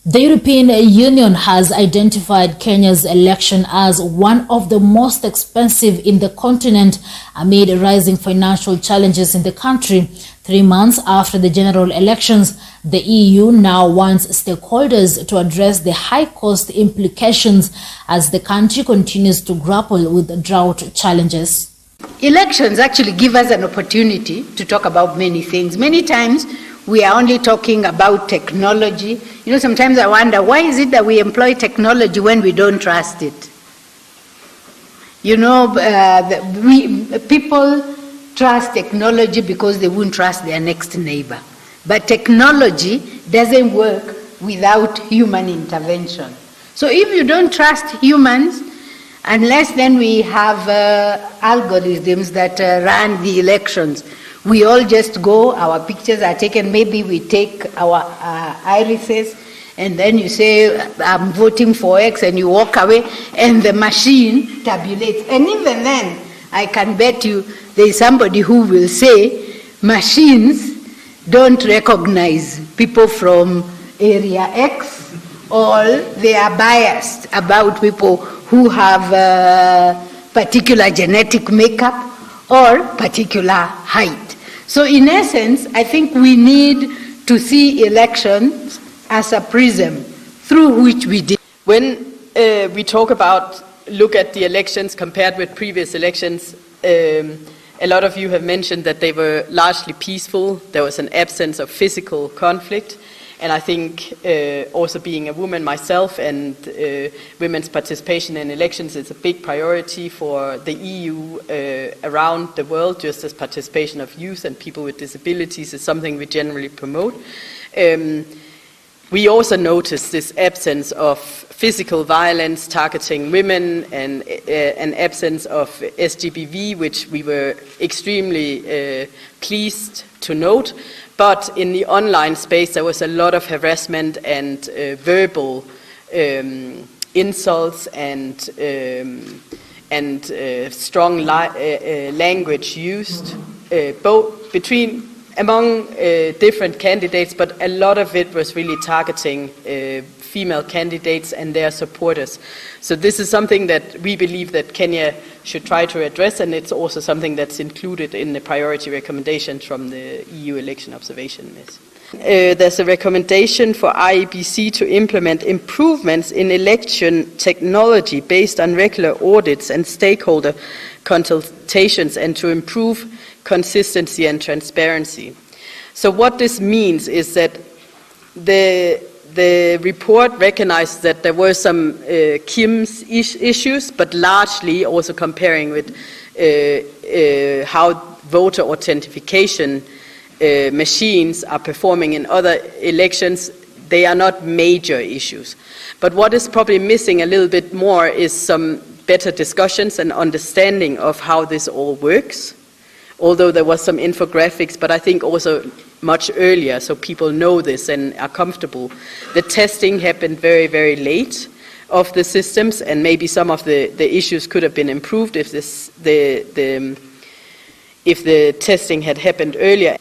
The European Union has identified Kenya's election as one of the most expensive in the continent amid rising financial challenges in the country. 3 months after the general elections, the EU now wants stakeholders to address the high cost implications as the country continues to grapple with drought challenges. Elections actually give us an opportunity to talk about many things. Many times we are only talking about technology. You know, sometimes I wonder, why is it that we employ technology when we don't trust it? You know, people trust technology because they won't trust their next neighbor. But technology doesn't work without human intervention. So if you don't trust humans, unless then we have algorithms that run the elections, we all just go, our pictures are taken, maybe we take our irises, and then you say, I'm voting for X, and you walk away, and the machine tabulates. And even then, I can bet you there is somebody who will say, machines don't recognize people from area X, or they are biased about people who have particular genetic makeup or particular height. So in essence, I think we need to see elections as a prism through which we did. When we talk about, look at the elections compared with previous elections, a lot of you have mentioned that they were largely peaceful. There was an absence of physical conflict. And I think also being a woman myself and women's participation in elections is a big priority for the EU around the world, just as participation of youth and people with disabilities is something we generally promote. We also noticed this absence of physical violence targeting women and an absence of SGBV, which we were extremely pleased to note. But in the online space, there was a lot of harassment and verbal insults and strong language used, both among different candidates, but a lot of it was really targeting female candidates and their supporters. So this is something that we believe that Kenya should try to address, and it's also something that's included in the priority recommendations from the EU election observation mission. There's a recommendation for IEBC to implement improvements in election technology based on regular audits and stakeholder consultations and to improve consistency and transparency. So what this means is that the report recognized that there were some KIMS issues, but largely also comparing with how voter authentication machines are performing in other elections. They are not major issues. But what is probably missing a little bit more is some better discussions and understanding of how this all works. Although there was some infographics, but I think also much earlier, so people know this and are comfortable. The testing happened very, very late of the systems, and maybe some of the issues could have been improved if the testing had happened earlier.